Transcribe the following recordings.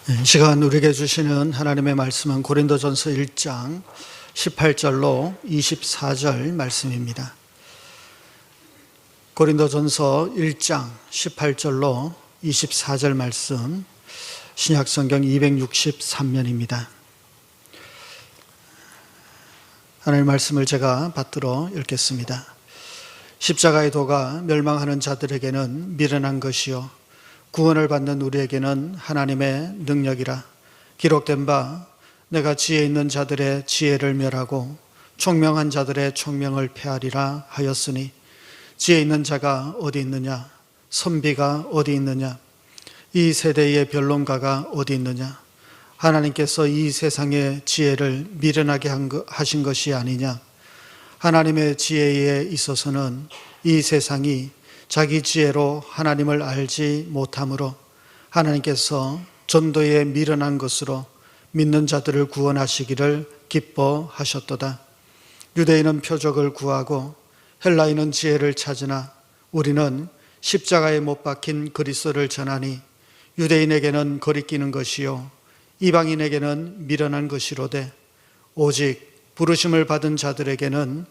이 시간 우리에게 주시는 하나님의 말씀은 고린도전서 1장 18절로 24절 말씀입니다. 고린도전서 1장 18절로 24절 말씀, 신약성경 263면입니다. 하나님의 말씀을 제가 받들어 읽겠습니다. 십자가의 도가 멸망하는 자들에게는 미련한 것이요 구원을 받는 우리에게는 하나님의 능력이라. 기록된 바 내가 지혜 있는 자들의 지혜를 멸하고 총명한 자들의 총명을 폐하리라 하였으니, 지혜 있는 자가 어디 있느냐? 선비가 어디 있느냐? 이 세대의 변론가가 어디 있느냐? 하나님께서 이 세상의 지혜를 미련하게 하신 것이 아니냐? 하나님의 지혜에 있어서는 이 세상이 자기 지혜로 하나님을 알지 못하므로 하나님께서 전도에 미련한 것으로 믿는 자들을 구원하시기를 기뻐하셨도다. 유대인은 표적을 구하고 헬라인은 지혜를 찾으나 우리는 십자가에 못 박힌 그리스도를 전하니, 유대인에게는 거리끼는 것이요 이방인에게는 미련한 것이로되 오직 부르심을 받은 자들에게는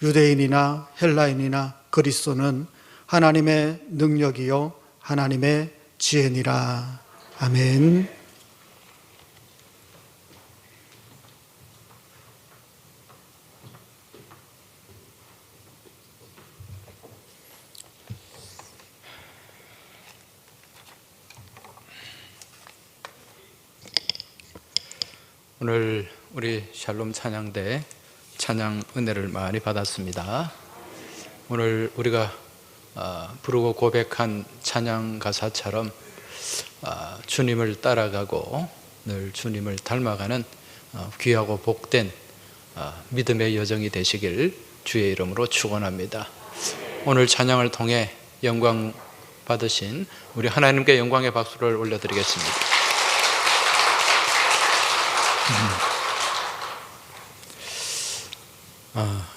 유대인이나 헬라인이나 그리스도는 하나님의 능력이요 하나님의 지혜니라. 아멘. 오늘 우리 샬롬 찬양대 찬양 은혜를 많이 받았습니다. 오늘 우리가 부르고 고백한 찬양 가사처럼 주님을 따라가고 늘 주님을 닮아가는 귀하고 복된 믿음의 여정이 되시길 주의 이름으로 축원합니다. 오늘 찬양을 통해 영광 받으신 우리 하나님께 영광의 박수를 올려드리겠습니다.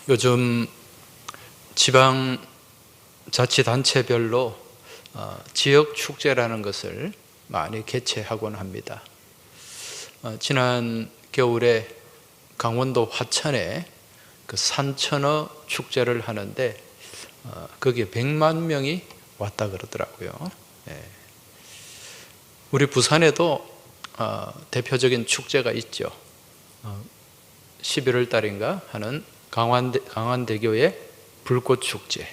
요즘 지방자치단체별로 지역축제라는 것을 많이 개최하곤 합니다. 지난 겨울에 강원도 화천에 그 산천어 축제를 하는데 거기에 100만 명이 왔다 그러더라고요. 우리 부산에도 대표적인 축제가 있죠. 11월 달인가 하는 강환대교의 불꽃축제,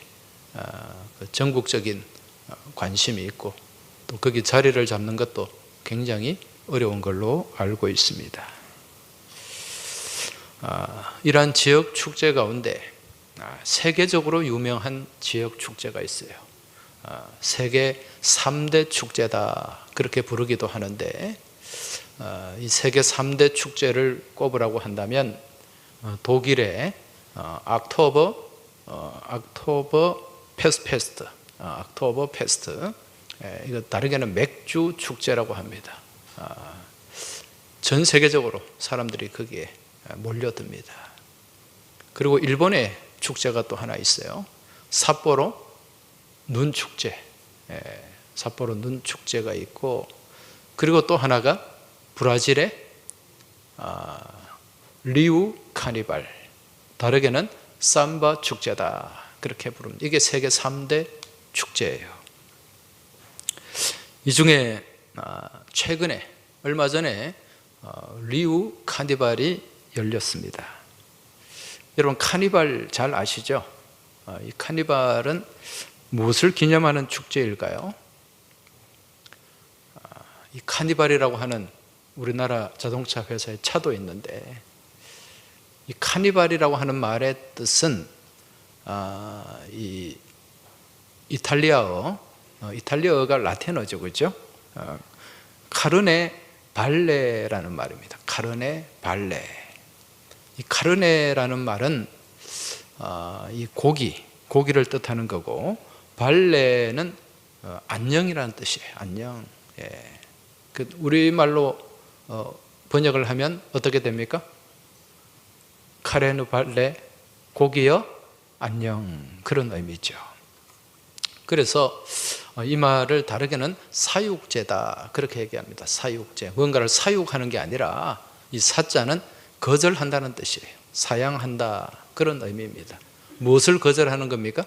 전국적인 관심이 있고 또 거기 자리를 잡는 것도 굉장히 어려운 걸로 알고 있습니다. 이러한 지역 축제 가운데 세계적으로 유명한 지역 축제가 있어요. 세계 3대 축제다 그렇게 부르기도 하는데, 이 세계 3대 축제를 꼽으라고 한다면 독일의 옥토버 페스트, 이거 다르게는 맥주 축제라고 합니다. 전 세계적으로 사람들이 거기에 몰려듭니다. 그리고 일본의 축제가 또 하나 있어요. 삿포로 눈 축제, 삿포로 눈 축제가 있고, 그리고 또 하나가 브라질의 리우 카니발, 다르게는 삼바 축제다 그렇게 부릅니다. 이게 세계 3대 축제예요. 이 중에 최근에 얼마 전에 리우 카니발이 열렸습니다. 여러분 카니발 잘 아시죠? 이 카니발은 무엇을 기념하는 축제일까요? 이 카니발이라고 하는 우리나라 자동차 회사의 차도 있는데, 이 카니발이라고 하는 말의 뜻은 이 이탈리아어가 라틴어죠, 그렇죠? 카르네 발레라는 말입니다. 카르네 발레. 이 카르네라는 말은 이 고기를 뜻하는 거고, 발레는 안녕이라는 뜻이에요. 안녕. 그 우리말로 번역을 하면 어떻게 됩니까? 카레누 발레, 고기여 안녕, 그런 의미죠. 그래서 이 말을 다르게는 사육제다 그렇게 얘기합니다. 사육제, 뭔가를 사육하는 게 아니라 이 사자는 거절한다는 뜻이에요. 사양한다 그런 의미입니다. 무엇을 거절하는 겁니까?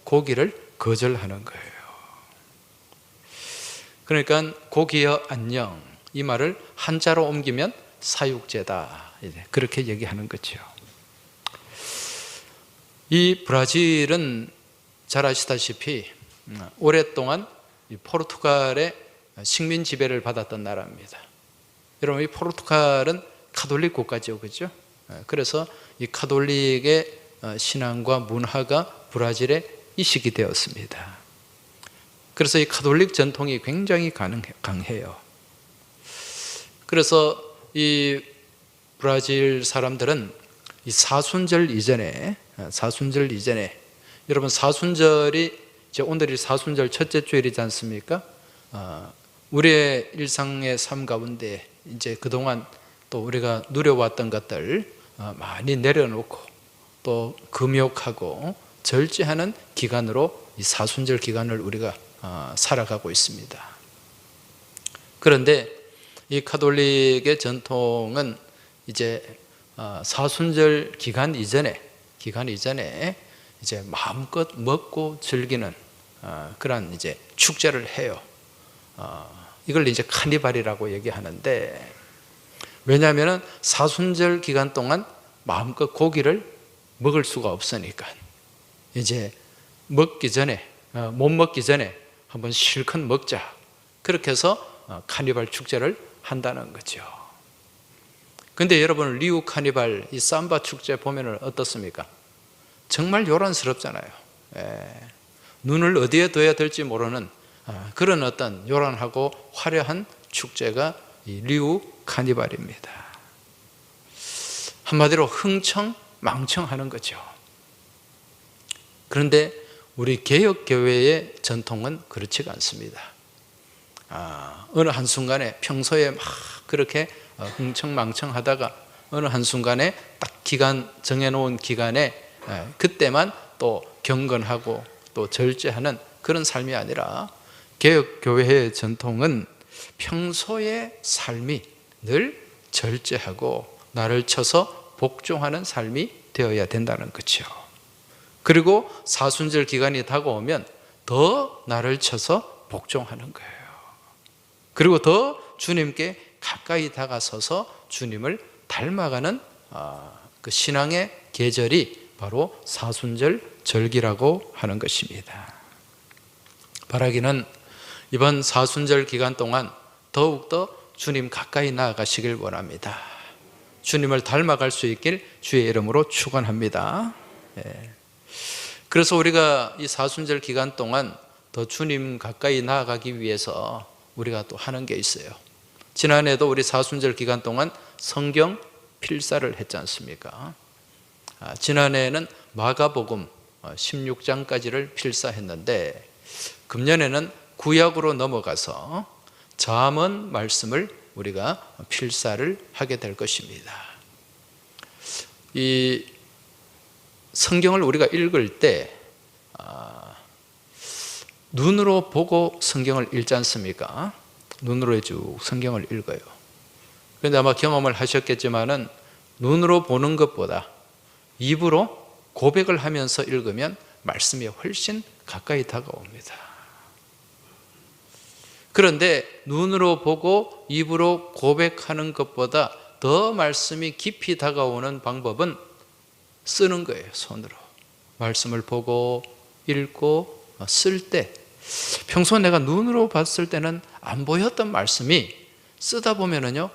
고기를 거절하는 거예요. 그러니까 고기여 안녕, 이 말을 한자로 옮기면 사육제다 그렇게 얘기하는 거죠. 이 브라질은 잘 아시다시피 오랫동안 포르투갈의 식민 지배를 받았던 나라입니다. 여러분, 이 포르투갈은 가톨릭 국가죠, 그렇죠? 그래서 이 가톨릭의 신앙과 문화가 브라질에 이식이 되었습니다. 그래서 이 가톨릭 전통이 굉장히 강해요. 그래서 이 브라질 사람들은 이 사순절 이전에 여러분, 사순절이 이제 오늘이 사순절 첫째 주일이지 않습니까? 우리의 일상의 삶 가운데 이제 그동안 또 우리가 누려왔던 것들 많이 내려놓고 또 금욕하고 절제하는 기간으로 이 사순절 기간을 우리가 살아가고 있습니다. 그런데 이 가톨릭의 전통은 이제 사순절 기간 이전에 이제 마음껏 먹고 즐기는 그런 이제 축제를 해요. 이걸 이제 카니발이라고 얘기하는데, 왜냐하면 사순절 기간 동안 마음껏 고기를 먹을 수가 없으니까 이제 못 먹기 전에 한번 실컷 먹자, 그렇게 해서 카니발 축제를 한다는 거죠. 근데 여러분, 리우 카니발 이 삼바 축제 보면 어떻습니까? 정말 요란스럽잖아요. 눈을 어디에 둬야 될지 모르는 그런 어떤 요란하고 화려한 축제가 이 리우 카니발입니다. 한마디로 흥청망청하는 거죠. 그런데 우리 개혁교회의 전통은 그렇지가 않습니다. 어느 한순간에 평소에 막 그렇게 흥청망청하다가 어느 한순간에 딱 기간 정해놓은 기간에 그때만 또 경건하고 또 절제하는 그런 삶이 아니라, 개혁교회의 전통은 평소의 삶이 늘 절제하고 나를 쳐서 복종하는 삶이 되어야 된다는 거죠. 그리고 사순절 기간이 다가오면 더 나를 쳐서 복종하는 거예요. 그리고 더 주님께 가까이 다가서서 주님을 닮아가는 그 신앙의 계절이 바로 사순절 절기라고 하는 것입니다. 바라기는 이번 사순절 기간 동안 더욱더 주님 가까이 나아가시길 원합니다. 주님을 닮아갈 수 있길 주의 이름으로 축원합니다. 그래서 우리가 이 사순절 기간 동안 더 주님 가까이 나아가기 위해서 우리가 또 하는 게 있어요. 지난해도 우리 사순절 기간 동안 성경 필사를 했지 않습니까? 지난해에는 마가복음 16장까지를 필사했는데, 금년에는 구약으로 넘어가서 잠언 말씀을 우리가 필사를 하게 될 것입니다. 이 성경을 우리가 읽을 때 눈으로 보고 성경을 읽지 않습니까? 눈으로 쭉 성경을 읽어요. 그런데 아마 경험을 하셨겠지만은 눈으로 보는 것보다 입으로 고백을 하면서 읽으면 말씀이 훨씬 가까이 다가옵니다. 그런데 눈으로 보고 입으로 고백하는 것보다 더 말씀이 깊이 다가오는 방법은 쓰는 거예요. 손으로 말씀을 보고 읽고 쓸 때, 평소 내가 눈으로 봤을 때는 안 보였던 말씀이 쓰다 보면은요,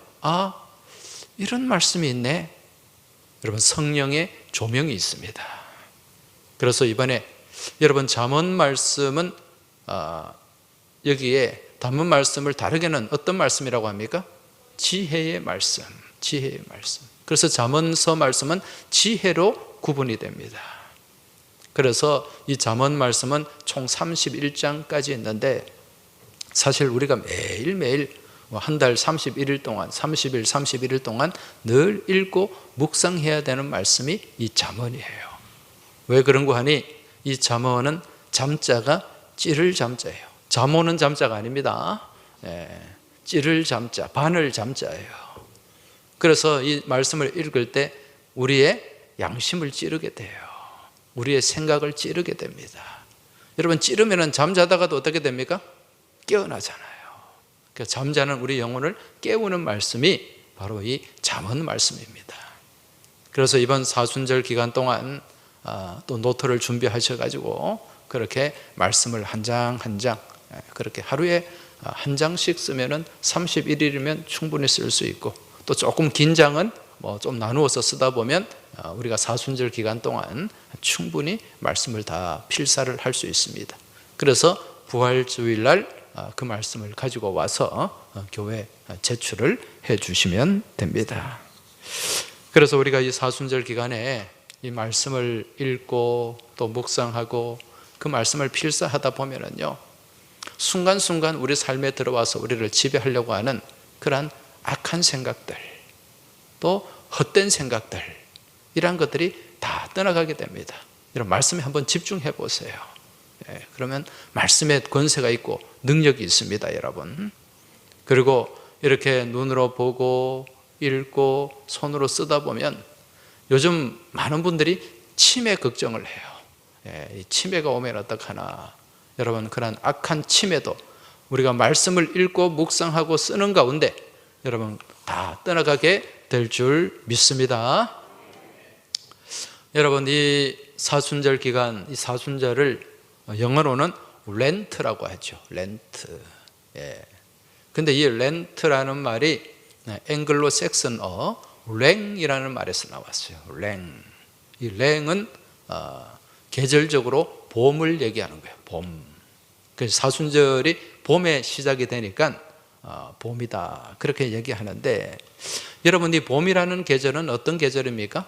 이런 말씀이 있네. 여러분, 성령의 조명이 있습니다. 그래서 이번에 여러분 잠언 말씀은 여기에 담은 말씀을 다르게는 어떤 말씀이라고 합니까? 지혜의 말씀, 지혜의 말씀. 그래서 잠언서 말씀은 지혜로 구분이 됩니다. 그래서 이 잠언 말씀은 총 31장까지 있는데, 사실 우리가 매일매일 한 달 31일 동안 30일 31일 동안 늘 읽고 묵상해야 되는 말씀이 이 잠언이에요. 왜 그런가 하니 이 잠언은 잠자가 찌를 잠자예요. 잠 오는 잠자가 아닙니다. 찌를 잠자, 바늘 잠자예요. 그래서 이 말씀을 읽을 때 우리의 양심을 찌르게 돼요. 우리의 생각을 찌르게 됩니다. 여러분, 찌르면 잠자다가도 어떻게 됩니까? 깨어나잖아요. 그러니까 잠자는 우리 영혼을 깨우는 말씀이 바로 이 잠언 말씀입니다. 그래서 이번 사순절 기간 동안 또 노트를 준비하셔가지고 그렇게 말씀을 한 장 한 장 그렇게 하루에 한 장씩 쓰면은 31일이면 충분히 쓸 수 있고, 또 조금 긴 장은 뭐 좀 나누어서 쓰다 보면 우리가 사순절 기간 동안 충분히 말씀을 다 필사를 할 수 있습니다. 그래서 부활주일날 그 말씀을 가지고 와서 교회 제출을 해 주시면 됩니다. 그래서 우리가 이 사순절 기간에 이 말씀을 읽고 또 묵상하고 그 말씀을 필사하다 보면은요, 순간순간 우리 삶에 들어와서 우리를 지배하려고 하는 그러한 악한 생각들, 또 헛된 생각들, 이런 것들이 다 떠나가게 됩니다. 이런 말씀에 한번 집중해 보세요. 그러면 말씀에 권세가 있고 능력이 있습니다, 여러분. 그리고 이렇게 눈으로 보고 읽고 손으로 쓰다 보면 요즘 많은 분들이 치매 걱정을 해요. 이 치매가 오면 어떡하나. 여러분, 그런 악한 치매도 우리가 말씀을 읽고 묵상하고 쓰는 가운데 여러분 다 떠나가게 될 줄 믿습니다. 여러분, 이 사순절 기간, 이 사순절을 영어로는 렌트라고 하죠. 렌트. 근데 이 렌트라는 말이 앵글로 섹슨어 랭이라는 말에서 나왔어요. 랭. 이 랭은 계절적으로 봄을 얘기하는 거예요. 봄. 그래서 사순절이 봄에 시작이 되니까 봄이다, 그렇게 얘기하는데, 여러분, 이 봄이라는 계절은 어떤 계절입니까?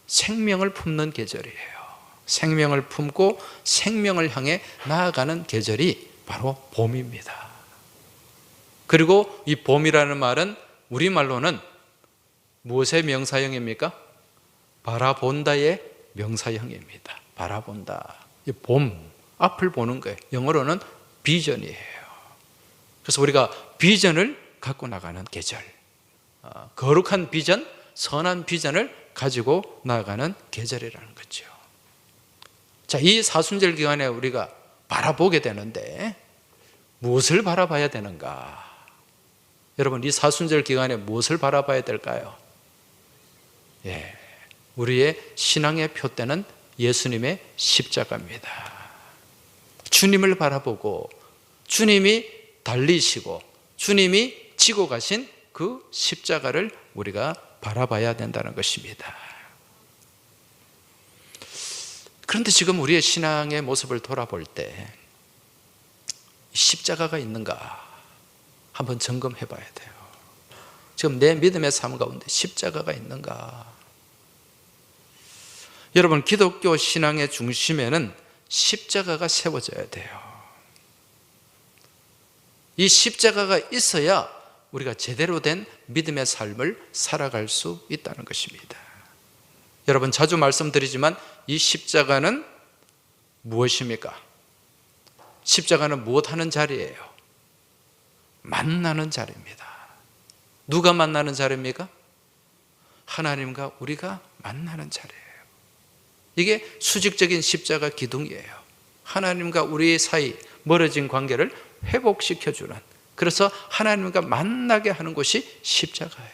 생명을 품는 계절이에요. 생명을 품고 생명을 향해 나아가는 계절이 바로 봄입니다. 그리고 이 봄이라는 말은 우리말로는 무엇의 명사형입니까? 바라본다의 명사형입니다. 바라본다. 이 봄, 앞을 보는 거예요. 영어로는 비전이에요. 그래서 우리가 비전을 갖고 나가는 계절, 거룩한 비전, 선한 비전을 가지고 나아가는 계절이라는 거죠. 자, 이 사순절 기간에 우리가 바라보게 되는데 무엇을 바라봐야 되는가? 여러분, 이 사순절 기간에 무엇을 바라봐야 될까요? 우리의 신앙의 표대는 예수님의 십자가입니다. 주님을 바라보고 주님이 달리시고 주님이 지고 가신 그 십자가를 우리가 바라봐야 된다는 것입니다. 그런데 지금 우리의 신앙의 모습을 돌아볼 때 십자가가 있는가 한번 점검해 봐야 돼요. 지금 내 믿음의 삶 가운데 십자가가 있는가? 여러분, 기독교 신앙의 중심에는 십자가가 세워져야 돼요. 이 십자가가 있어야 우리가 제대로 된 믿음의 삶을 살아갈 수 있다는 것입니다. 여러분, 자주 말씀드리지만 이 십자가는 무엇입니까? 십자가는 무엇하는 자리예요? 만나는 자리입니다. 누가 만나는 자리입니까? 하나님과 우리가 만나는 자리예요. 이게 수직적인 십자가 기둥이에요. 하나님과 우리 사이 멀어진 관계를 회복시켜주는, 그래서 하나님과 만나게 하는 곳이 십자가예요.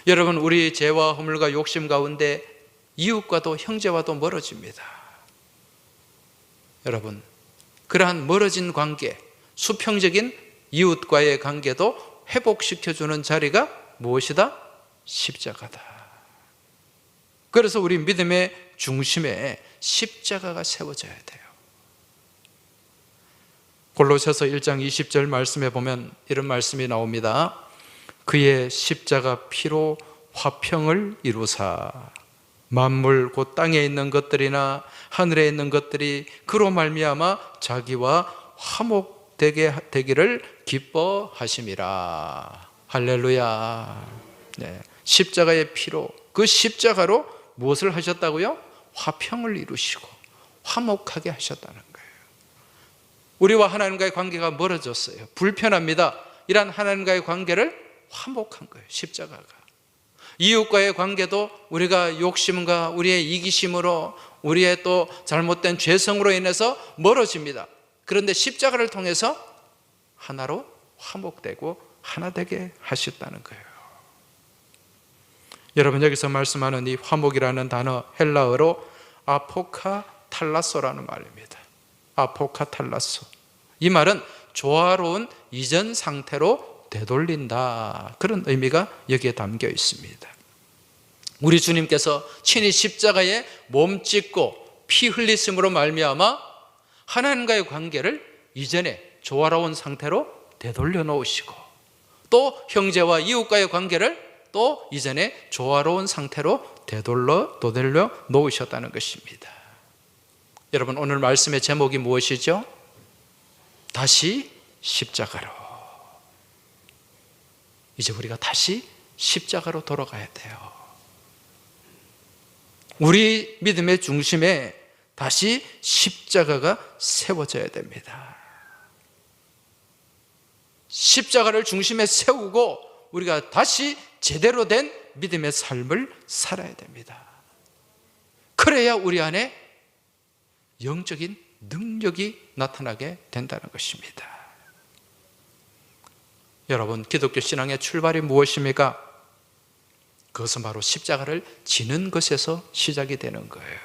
여러분, 우리 죄와 허물과 욕심 가운데 이웃과도 형제와도 멀어집니다. 여러분, 그러한 멀어진 관계, 수평적인 이웃과의 관계도 회복시켜주는 자리가 무엇이다? 십자가다. 그래서 우리 믿음의 중심에 십자가가 세워져야 돼요. 골로새서 1장 20절 말씀에 보면 이런 말씀이 나옵니다. 그의 십자가 피로 화평을 이루사 만물 곧 땅에 있는 것들이나 하늘에 있는 것들이 그로 말미암아 자기와 화목되게 되기를 기뻐하심이라. 할렐루야. 십자가의 피로, 그 십자가로 무엇을 하셨다고요? 화평을 이루시고 화목하게 하셨다는 거예요. 우리와 하나님과의 관계가 멀어졌어요. 불편합니다. 이런 하나님과의 관계를 화목한 거예요. 십자가가. 이웃과의 관계도 우리가 욕심과 우리의 이기심으로 우리의 또 잘못된 죄성으로 인해서 멀어집니다. 그런데 십자가를 통해서 하나로 화목되고 하나 되게 하셨다는 거예요. 여러분, 여기서 말씀하는 이 화목이라는 단어, 헬라어로 아포카탈라소라는 말입니다. 아포카탈라소. 이 말은 조화로운 이전 상태로 되돌린다, 그런 의미가 여기에 담겨 있습니다. 우리 주님께서 친히 십자가에 몸 찢고 피 흘리심으로 말미암아 하나님과의 관계를 이전에 조화로운 상태로 되돌려 놓으시고, 또 형제와 이웃과의 관계를 또 이전에 조화로운 상태로 되돌려 놓으셨다는 것입니다. 여러분, 오늘 말씀의 제목이 무엇이죠? 다시 십자가로. 이제 우리가 다시 십자가로 돌아가야 돼요. 우리 믿음의 중심에 다시 십자가가 세워져야 됩니다. 십자가를 중심에 세우고 우리가 다시 제대로 된 믿음의 삶을 살아야 됩니다. 그래야 우리 안에 영적인 능력이 나타나게 된다는 것입니다. 여러분, 기독교 신앙의 출발이 무엇입니까? 그것은 바로 십자가를 지는 것에서 시작이 되는 거예요.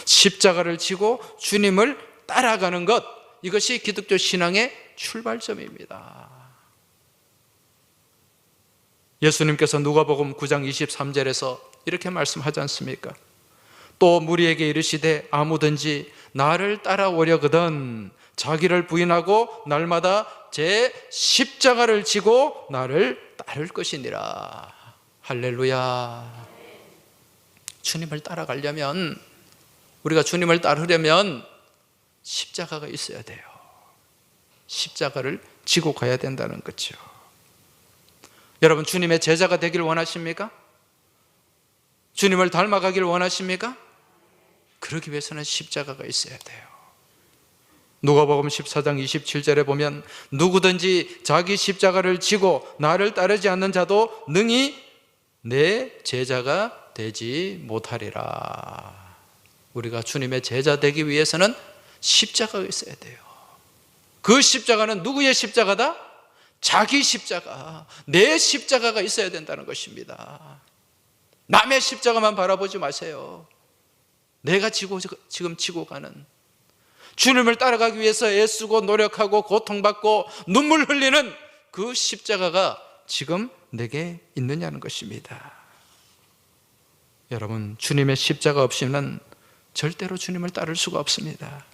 십자가를 지고 주님을 따라가는 것, 이것이 기독교 신앙의 출발점입니다. 예수님께서 누가복음 9장 23절에서 이렇게 말씀하지 않습니까? 또 무리에게 이르시되 아무든지 나를 따라오려거든 자기를 부인하고 날마다 제 십자가를 지고 나를 따를 것이니라. 할렐루야. 주님을 따라가려면, 우리가 주님을 따르려면 십자가가 있어야 돼요. 십자가를 지고 가야 된다는 거죠. 여러분, 주님의 제자가 되기를 원하십니까? 주님을 닮아가기를 원하십니까? 그러기 위해서는 십자가가 있어야 돼요. 누가복음 14장 27절에 보면 누구든지 자기 십자가를 지고 나를 따르지 않는 자도 능히 내 제자가 되지 못하리라. 우리가 주님의 제자 되기 위해서는 십자가가 있어야 돼요. 그 십자가는 누구의 십자가다? 자기 십자가, 내 십자가가 있어야 된다는 것입니다. 남의 십자가만 바라보지 마세요. 내가 지금 지고 가는, 주님을 따라가기 위해서 애쓰고 노력하고 고통받고 눈물 흘리는 그 십자가가 지금 내게 있느냐는 것입니다. 여러분, 주님의 십자가 없이는 절대로 주님을 따를 수가 없습니다.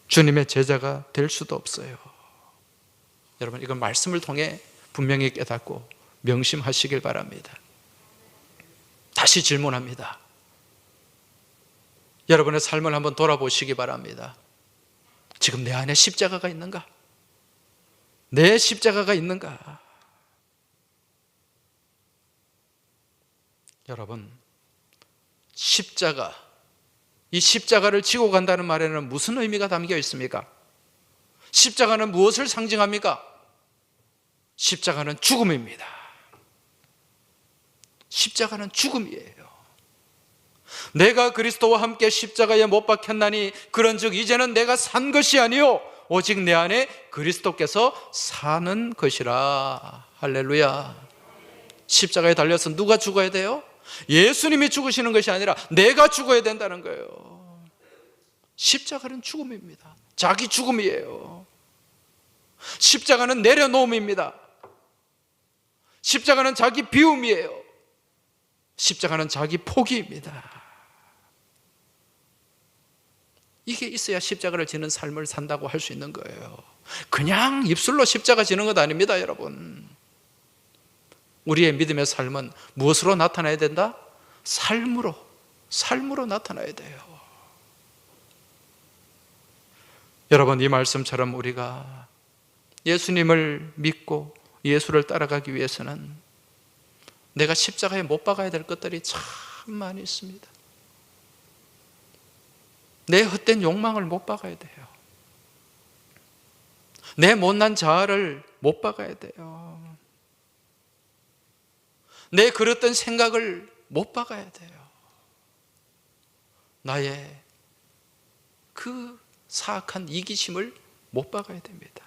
주님의 제자가 될 수도 없어요. 여러분, 이건 말씀을 통해 분명히 깨닫고 명심하시길 바랍니다. 다시 질문합니다. 여러분의 삶을 한번 돌아보시기 바랍니다. 지금 내 안에 십자가가 있는가? 내 십자가가 있는가? 여러분, 십자가, 이 십자가를 지고 간다는 말에는 무슨 의미가 담겨 있습니까? 십자가는 무엇을 상징합니까? 십자가는 죽음입니다. 십자가는 죽음이에요. 내가 그리스도와 함께 십자가에 못 박혔나니 그런즉 이제는 내가 산 것이 아니요 오직 내 안에 그리스도께서 사는 것이라. 할렐루야. 십자가에 달려서 누가 죽어야 돼요? 예수님이 죽으시는 것이 아니라 내가 죽어야 된다는 거예요. 십자가는 죽음입니다. 자기 죽음이에요. 십자가는 내려놓음입니다. 십자가는 자기 비움이에요. 십자가는 자기 포기입니다. 이게 있어야 십자가를 지는 삶을 산다고 할 수 있는 거예요. 그냥 입술로 십자가 지는 것 아닙니다, 여러분. 우리의 믿음의 삶은 무엇으로 나타나야 된다? 삶으로 나타나야 돼요. 여러분, 이 말씀처럼 우리가 예수님을 믿고 예수를 따라가기 위해서는 내가 십자가에 못 박아야 될 것들이 참 많이 있습니다. 내 헛된 욕망을 못 박아야 돼요. 내 못난 자아를 못 박아야 돼요. 내 그랬던 생각을 못 박아야 돼요. 나의 그 사악한 이기심을 못 박아야 됩니다.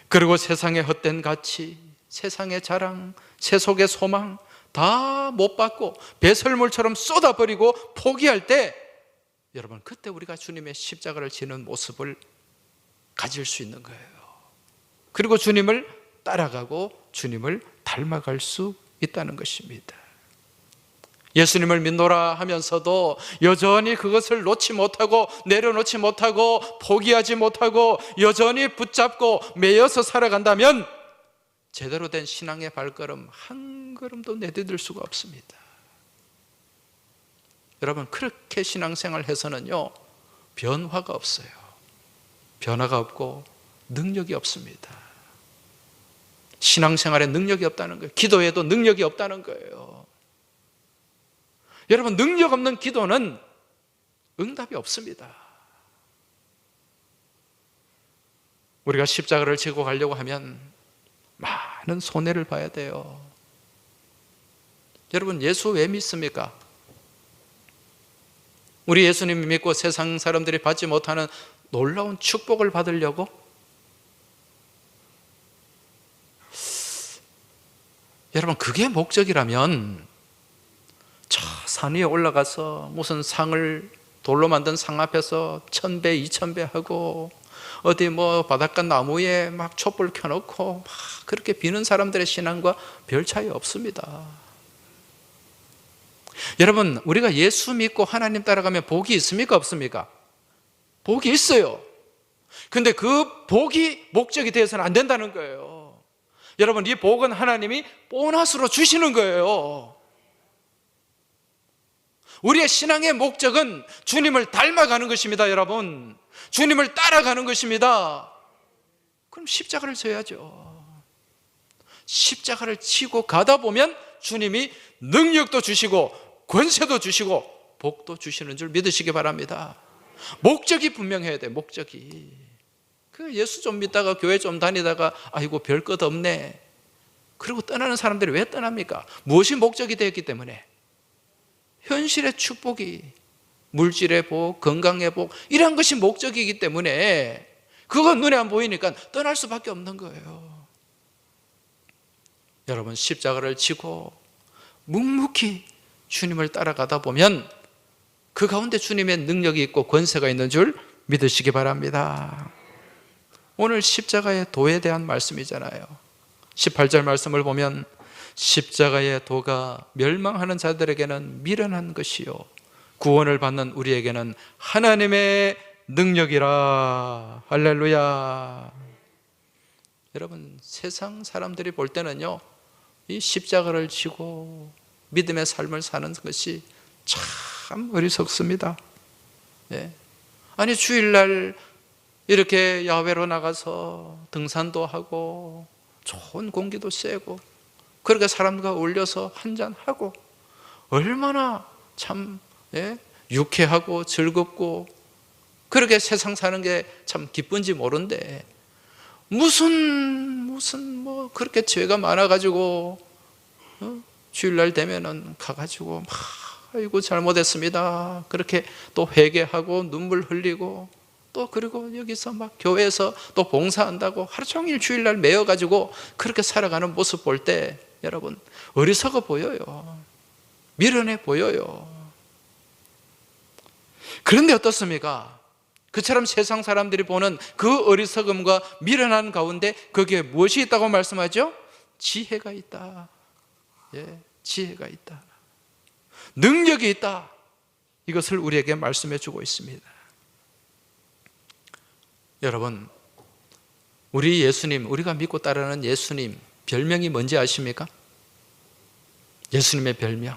그리고 세상의 헛된 가치, 세상의 자랑, 세속의 소망 다 못 받고 배설물처럼 쏟아버리고 포기할 때, 여러분, 그때 우리가 주님의 십자가를 지는 모습을 가질 수 있는 거예요. 그리고 주님을 따라가고 주님을 닮아갈 수 있다는 것입니다. 예수님을 믿노라 하면서도 여전히 그것을 놓지 못하고 내려놓지 못하고 포기하지 못하고 여전히 붙잡고 매여서 살아간다면 제대로 된 신앙의 발걸음 한 걸음도 내디딜 수가 없습니다. 여러분, 그렇게 신앙생활 해서는요, 변화가 없어요. 변화가 없고 능력이 없습니다. 신앙생활에 능력이 없다는 거예요. 기도에도 능력이 없다는 거예요. 여러분, 능력 없는 기도는 응답이 없습니다. 우리가 십자가를 지고 가려고 하면 많은 손해를 봐야 돼요. 여러분, 예수 왜 믿습니까? 우리 예수님 믿고 세상 사람들이 받지 못하는 놀라운 축복을 받으려고? 여러분, 그게 목적이라면 저 산 위에 올라가서 무슨 상을 돌로 만든 상 앞에서 1000배, 2000배 하고 어디 뭐 바닷가 나무에 막 촛불 켜놓고 막 그렇게 비는 사람들의 신앙과 별 차이 없습니다. 여러분, 우리가 예수 믿고 하나님 따라가면 복이 있습니까? 없습니까? 복이 있어요. 근데 그 복이 목적이 되어서는 안 된다는 거예요. 여러분, 이 복은 하나님이 보너스로 주시는 거예요. 우리의 신앙의 목적은 주님을 닮아가는 것입니다. 여러분, 주님을 따라가는 것입니다. 그럼 십자가를 져야죠. 십자가를 지고 가다 보면 주님이 능력도 주시고 권세도 주시고 복도 주시는 줄 믿으시기 바랍니다. 목적이 분명해야 돼요. 목적이. 그 예수 좀 믿다가 교회 좀 다니다가 아이고 별 것 없네, 그리고 떠나는 사람들이 왜 떠납니까? 무엇이 목적이 되었기 때문에. 현실의 축복이, 물질의 복, 건강의 복, 이런 것이 목적이기 때문에 그건 눈에 안 보이니까 떠날 수밖에 없는 거예요. 여러분, 십자가를 지고 묵묵히 주님을 따라가다 보면 그 가운데 주님의 능력이 있고 권세가 있는 줄 믿으시기 바랍니다. 오늘 십자가의 도에 대한 말씀이잖아요. 18절 말씀을 보면 십자가의 도가 멸망하는 자들에게는 미련한 것이요 구원을 받는 우리에게는 하나님의 능력이라. 할렐루야. 여러분, 세상 사람들이 볼 때는요, 이 십자가를 지고 믿음의 삶을 사는 것이 참 어리석습니다. 예. 아니, 주일날 이렇게 야외로 나가서 등산도 하고 좋은 공기도 쐬고 그렇게 사람과 어울려서 한잔하고 얼마나 참 유쾌하고 즐겁고 그렇게 세상 사는 게 참 기쁜지 모른데 무슨 뭐 그렇게 죄가 많아가지고 주일날 되면은 가가지고 막 아이고 잘못했습니다 그렇게 또 회개하고 눈물 흘리고 또 그리고 여기서 막 교회에서 또 봉사한다고 하루 종일 주일날 매여가지고 그렇게 살아가는 모습 볼 때 여러분, 어리석어 보여요. 미련해 보여요. 그런데 어떻습니까? 그처럼 세상 사람들이 보는 그 어리석음과 미련한 가운데 거기에 무엇이 있다고 말씀하죠? 지혜가 있다. 예, 지혜가 있다. 능력이 있다. 이것을 우리에게 말씀해 주고 있습니다. 여러분, 우리 예수님, 우리가 믿고 따르는 예수님 별명이 뭔지 아십니까? 예수님의 별명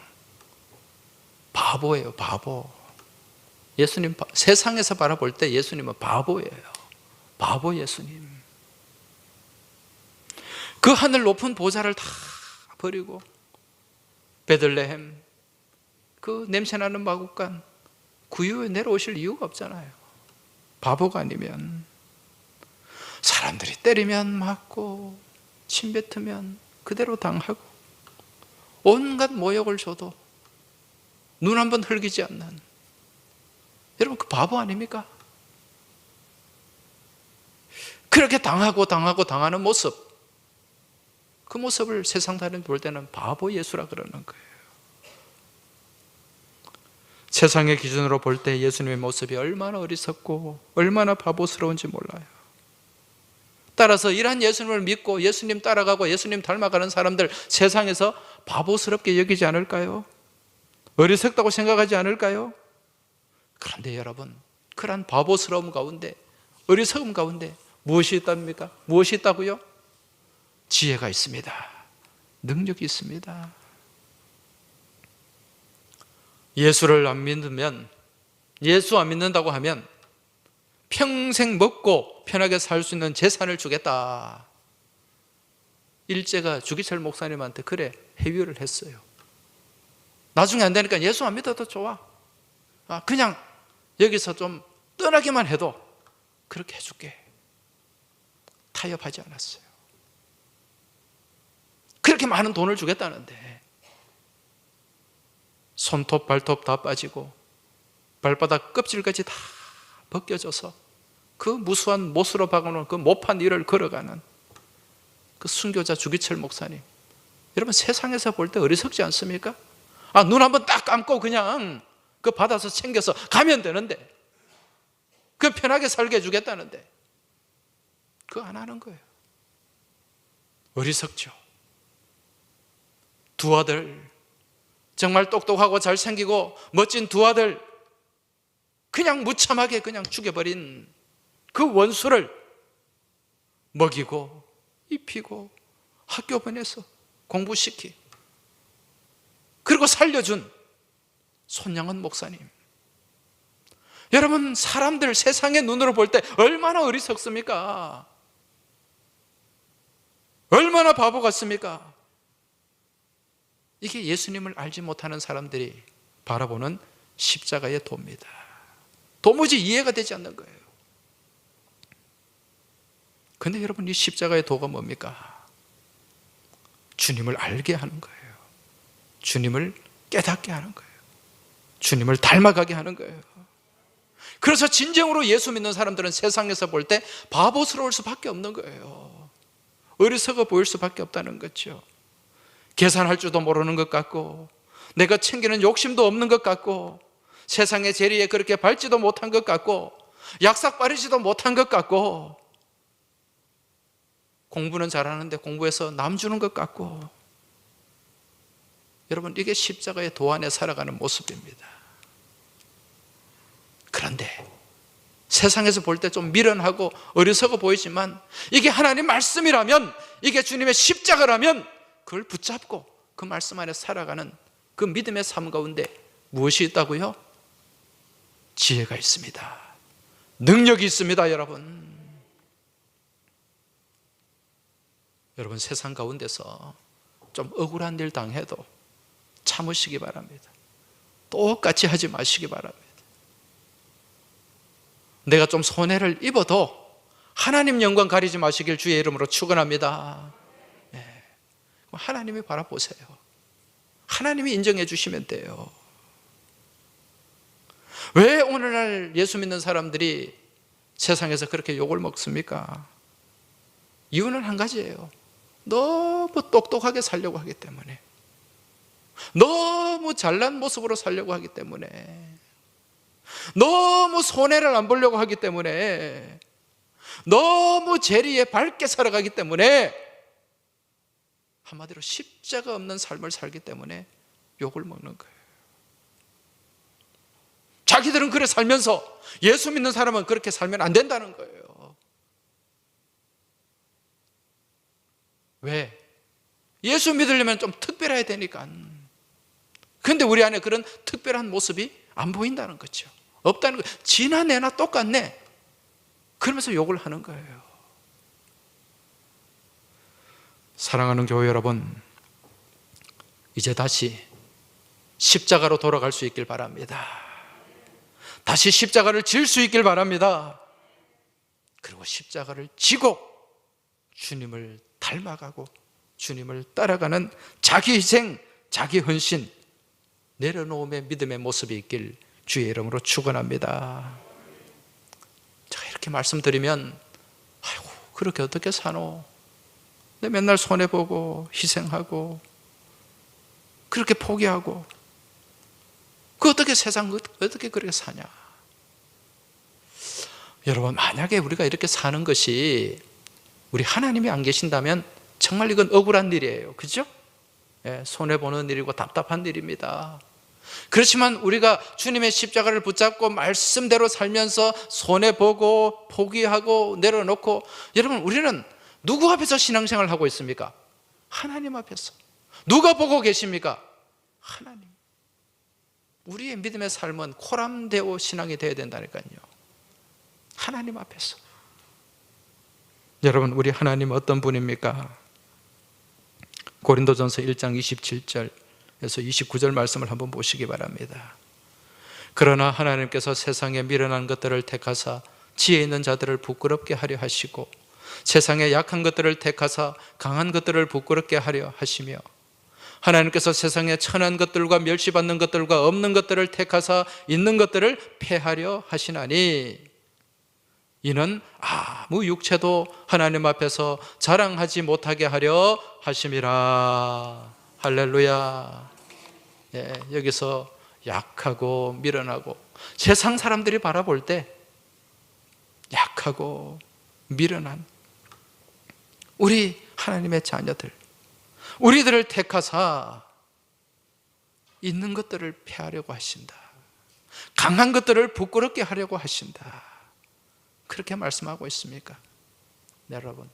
바보예요. 바보. 예수님, 세상에서 바라볼 때 예수님은 바보예요. 바보 예수님. 그 하늘 높은 보좌를 다 버리고 베들레헴, 그 냄새나는 마국간, 그 이후에 내려오실 이유가 없잖아요. 바보가 아니면. 사람들이 때리면 맞고 침 뱉으면 그대로 당하고 온갖 모욕을 줘도 눈 한 번 흘기지 않는, 여러분 그 바보 아닙니까? 그렇게 당하는 모습, 그 모습을 세상 사람이 볼 때는 바보 예수라 그러는 거예요. 세상의 기준으로 볼 때 예수님의 모습이 얼마나 어리석고 얼마나 바보스러운지 몰라요. 따라서 이러한 예수님을 믿고 예수님 따라가고 예수님 닮아가는 사람들 세상에서 바보스럽게 여기지 않을까요? 어리석다고 생각하지 않을까요? 그런데 여러분, 그러한 바보스러움 가운데, 어리석음 가운데 무엇이 있답니까? 무엇이 있다고요? 지혜가 있습니다. 능력이 있습니다. 예수를 안 믿으면, 예수 안 믿는다고 하면 평생 먹고 편하게 살 수 있는 재산을 주겠다. 일제가 주기철 목사님한테 그래 회유를 했어요. 나중에 안 되니까 예수 안 믿어도 좋아. 그냥 여기서 좀 떠나기만 해도 그렇게 해줄게. 타협하지 않았어요. 그렇게 많은 돈을 주겠다는데 손톱 발톱 다 빠지고 발바닥 껍질까지 다 벗겨져서 그 무수한 못으로 박아놓은 그 못판 일을 걸어가는 그 순교자 주기철 목사님, 여러분 세상에서 볼 때 어리석지 않습니까? 눈 한번 딱 감고 그냥 그 받아서 챙겨서 가면 되는데, 그 편하게 살게 해주겠다는데 그거 안 하는 거예요. 어리석죠. 두 아들, 정말 똑똑하고 잘생기고 멋진 두 아들 그냥 무참하게 그냥 죽여버린 그 원수를 먹이고 입히고 학교 보내서 공부시키, 그리고 살려준 손양은 목사님. 여러분, 사람들 세상의 눈으로 볼 때 얼마나 어리석습니까? 얼마나 바보 같습니까? 이게 예수님을 알지 못하는 사람들이 바라보는 십자가의 도입니다. 도무지 이해가 되지 않는 거예요. 그런데 여러분, 이 십자가의 도가 뭡니까? 주님을 알게 하는 거예요. 주님을 깨닫게 하는 거예요. 주님을 닮아가게 하는 거예요. 그래서 진정으로 예수 믿는 사람들은 세상에서 볼 때 바보스러울 수밖에 없는 거예요. 어리석어 보일 수밖에 없다는 거죠. 계산할 줄도 모르는 것 같고, 내가 챙기는 욕심도 없는 것 같고, 세상의 재리에 그렇게 밟지도 못한 것 같고, 약삭 빠르지도 못한 것 같고, 공부는 잘하는데 공부해서 남 주는 것 같고. 여러분, 이게 십자가의 도 안에 살아가는 모습입니다. 그런데 세상에서 볼 때 좀 미련하고 어리석어 보이지만 이게 하나님 말씀이라면, 이게 주님의 십자가라면 그걸 붙잡고 그 말씀 안에 살아가는 그 믿음의 삶 가운데 무엇이 있다고요? 지혜가 있습니다. 능력이 있습니다. 여러분 세상 가운데서 좀 억울한 일 당해도 참으시기 바랍니다. 똑같이 하지 마시기 바랍니다. 내가 좀 손해를 입어도 하나님 영광 가리지 마시길 주의 이름으로 축원합니다. 하나님이 바라보세요. 하나님이 인정해 주시면 돼요. 왜 오늘날 예수 믿는 사람들이 세상에서 그렇게 욕을 먹습니까? 이유는 한 가지예요. 너무 똑똑하게 살려고 하기 때문에, 너무 잘난 모습으로 살려고 하기 때문에, 너무 손해를 안 보려고 하기 때문에, 너무 재리에 밝게 살아가기 때문에, 한마디로 십자가 없는 삶을 살기 때문에 욕을 먹는 거예요. 자기들은 그래 살면서 예수 믿는 사람은 그렇게 살면 안 된다는 거예요. 왜? 예수 믿으려면 좀 특별해야 되니까. 그런데 우리 안에 그런 특별한 모습이 안 보인다는 거죠. 없다는 거예요. 지나 내나 똑같네. 그러면서 욕을 하는 거예요. 사랑하는 교회 여러분, 이제 다시 십자가로 돌아갈 수 있길 바랍니다. 다시 십자가를 질 수 있길 바랍니다. 그리고 십자가를 지고 주님을 닮아가고 주님을 따라가는 자기 희생, 자기 헌신, 내려놓음의 믿음의 모습이 있길 주의 이름으로 축원합니다. 제가 이렇게 말씀드리면 아이고 그렇게 어떻게 사노? 내 맨날 손해보고 희생하고 그렇게 포기하고 그 어떻게 세상 어떻게 그렇게 사냐? 여러분, 만약에 우리가 이렇게 사는 것이 우리 하나님이 안 계신다면 정말 이건 억울한 일이에요. 그죠? 예, 손해보는 일이고 답답한 일입니다. 그렇지만 우리가 주님의 십자가를 붙잡고 말씀대로 살면서 손해보고 포기하고 내려놓고, 여러분 우리는 누구 앞에서 신앙생활을 하고 있습니까? 하나님 앞에서. 누가 보고 계십니까? 하나님. 우리의 믿음의 삶은 코람데오 신앙이 되어야 된다니까요. 하나님 앞에서. 여러분, 우리 하나님 어떤 분입니까? 고린도전서 1장 27절에서 29절 말씀을 한번 보시기 바랍니다. 그러나 하나님께서 세상에 미련한 것들을 택하사 지혜 있는 자들을 부끄럽게 하려 하시고, 세상에 약한 것들을 택하사 강한 것들을 부끄럽게 하려 하시며, 하나님께서 세상에 천한 것들과 멸시받는 것들과 없는 것들을 택하사 있는 것들을 폐하려 하시나니, 이는 아무 육체도 하나님 앞에서 자랑하지 못하게 하려 하심이라. 할렐루야. 예, 여기서 약하고 미련하고, 세상 사람들이 바라볼 때 약하고 미련한 우리 하나님의 자녀들, 우리들을 택하사 있는 것들을 폐하려고 하신다. 강한 것들을 부끄럽게 하려고 하신다. 그렇게 말씀하고 있습니까? 네, 여러분,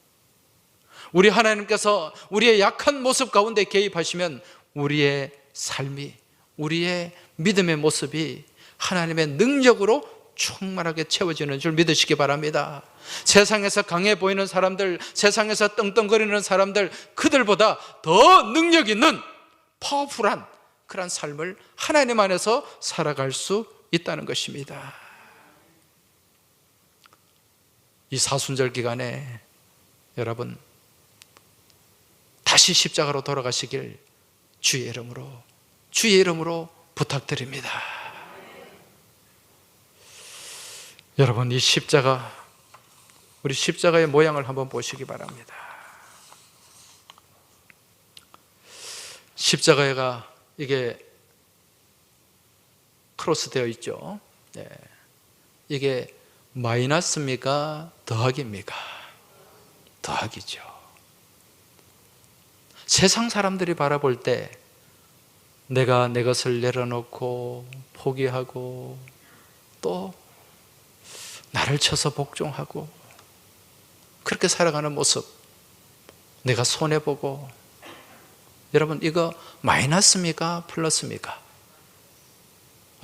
우리 하나님께서 우리의 약한 모습 가운데 개입하시면 우리의 삶이, 우리의 믿음의 모습이 하나님의 능력으로 충만하게 채워지는 줄 믿으시기 바랍니다. 세상에서 강해 보이는 사람들, 세상에서 떵떵거리는 사람들, 그들보다 더 능력 있는 파워풀한 그런 삶을 하나님 안에서 살아갈 수 있다는 것입니다. 이 사순절 기간에 여러분 다시 십자가로 돌아가시길 주의 이름으로 부탁드립니다. 여러분, 이 십자가, 우리 십자가의 모양을 한번 보시기 바랍니다. 십자가가 이게 크로스 되어 있죠. 네. 이게 마이너스입니까? 더하기입니까? 더하기죠. 세상 사람들이 바라볼 때 내가 내 것을 내려놓고 포기하고 또 나를 쳐서 복종하고 그렇게 살아가는 모습, 내가 손해보고, 여러분 이거 마이너스입니까? 플러스입니까?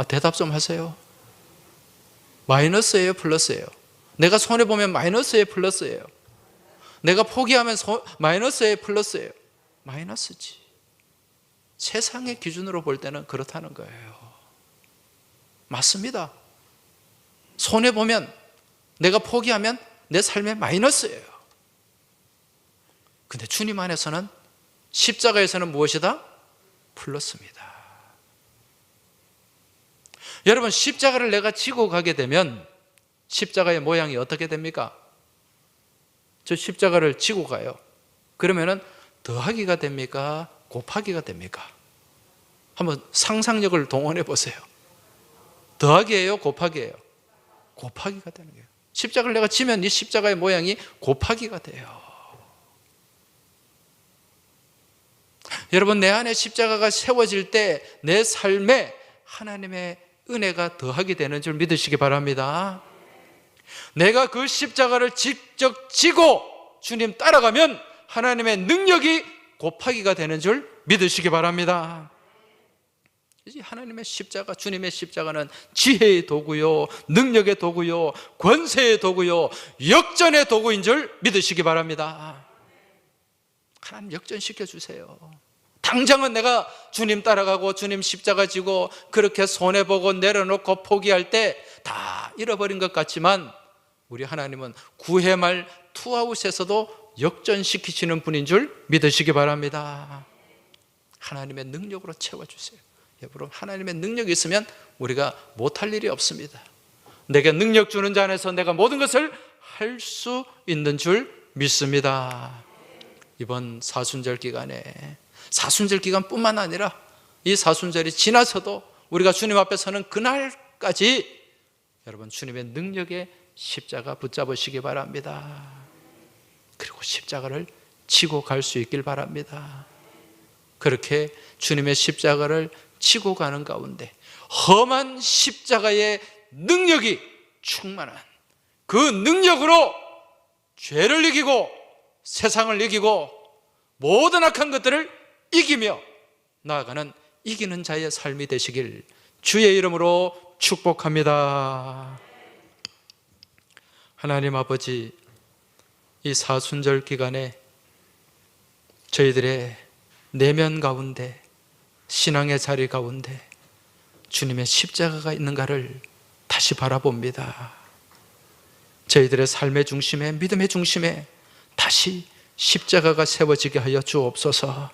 대답 좀 하세요. 마이너스예요? 플러스예요? 내가 손해보면 마이너스예요? 플러스예요? 내가 포기하면 마이너스예요? 플러스예요? 마이너스지. 세상의 기준으로 볼 때는 그렇다는 거예요. 맞습니다. 손해보면, 내가 포기하면 내 삶에 마이너스예요. 근데 주님 안에서는, 십자가에서는 무엇이다? 플러스입니다. 여러분, 십자가를 내가 지고 가게 되면 십자가의 모양이 어떻게 됩니까? 저 십자가를 지고 가요. 그러면은 더하기가 됩니까? 곱하기가 됩니까? 한번 상상력을 동원해 보세요. 더하기예요? 곱하기예요? 곱하기가 되는 거예요. 십자가를 내가 지면 이 십자가의 모양이 곱하기가 돼요. 여러분, 내 안에 십자가가 세워질 때 내 삶에 하나님의 은혜가 더하게 되는 줄 믿으시기 바랍니다. 내가 그 십자가를 직접 지고 주님 따라가면 하나님의 능력이 곱하기가 되는 줄 믿으시기 바랍니다. 하나님의 십자가, 주님의 십자가는 지혜의 도구요, 능력의 도구요, 권세의 도구요, 역전의 도구인 줄 믿으시기 바랍니다. 하나님 역전시켜 주세요. 다 당장은 내가 주님 따라가고 주님 십자가 지고 그렇게 손해보고 내려놓고 포기할 때 다 잃어버린 것 같지만 우리 하나님은 구회 말 투아웃에서도 역전시키시는 분인 줄 믿으시기 바랍니다. 하나님의 능력으로 채워주세요. 여러분, 하나님의 능력이 있으면 우리가 못할 일이 없습니다. 내게 능력 주는 자 안에서 내가 모든 것을 할 수 있는 줄 믿습니다. 이번 사순절 기간에, 사순절 기간뿐만 아니라 이 사순절이 지나서도 우리가 주님 앞에 서는 그날까지 여러분 주님의 능력의 십자가 붙잡으시기 바랍니다. 그리고 십자가를 지고 갈 수 있길 바랍니다. 그렇게 주님의 십자가를 지고 가는 가운데 험한 십자가의 능력이 충만한 그 능력으로 죄를 이기고 세상을 이기고 모든 악한 것들을 이기며 나아가는 이기는 자의 삶이 되시길 주의 이름으로 축복합니다. 하나님 아버지, 이 사순절 기간에 저희들의 내면 가운데, 신앙의 자리 가운데 주님의 십자가가 있는가를 다시 바라봅니다. 저희들의 삶의 중심에, 믿음의 중심에 다시 십자가가 세워지게 하여 주옵소서.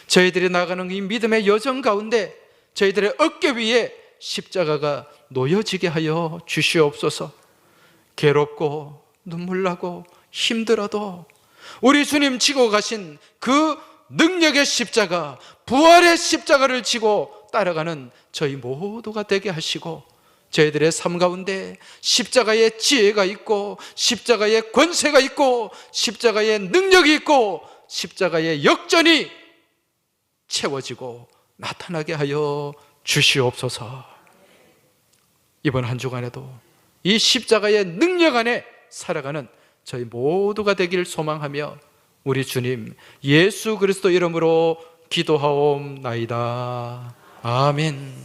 저희들이 나가는 이 믿음의 여정 가운데 저희들의 어깨 위에 십자가가 놓여지게 하여 주시옵소서. 괴롭고 눈물나고 힘들어도 우리 주님 지고 가신 그 능력의 십자가, 부활의 십자가를 지고 따라가는 저희 모두가 되게 하시고 저희들의 삶 가운데 십자가의 지혜가 있고 십자가의 권세가 있고 십자가의 능력이 있고 십자가의 역전이 채워지고 나타나게 하여 주시옵소서. 이번 한 주간에도 이 십자가의 능력 안에 살아가는 저희 모두가 되길 소망하며 우리 주님 예수 그리스도 이름으로 기도하옵나이다. 아멘.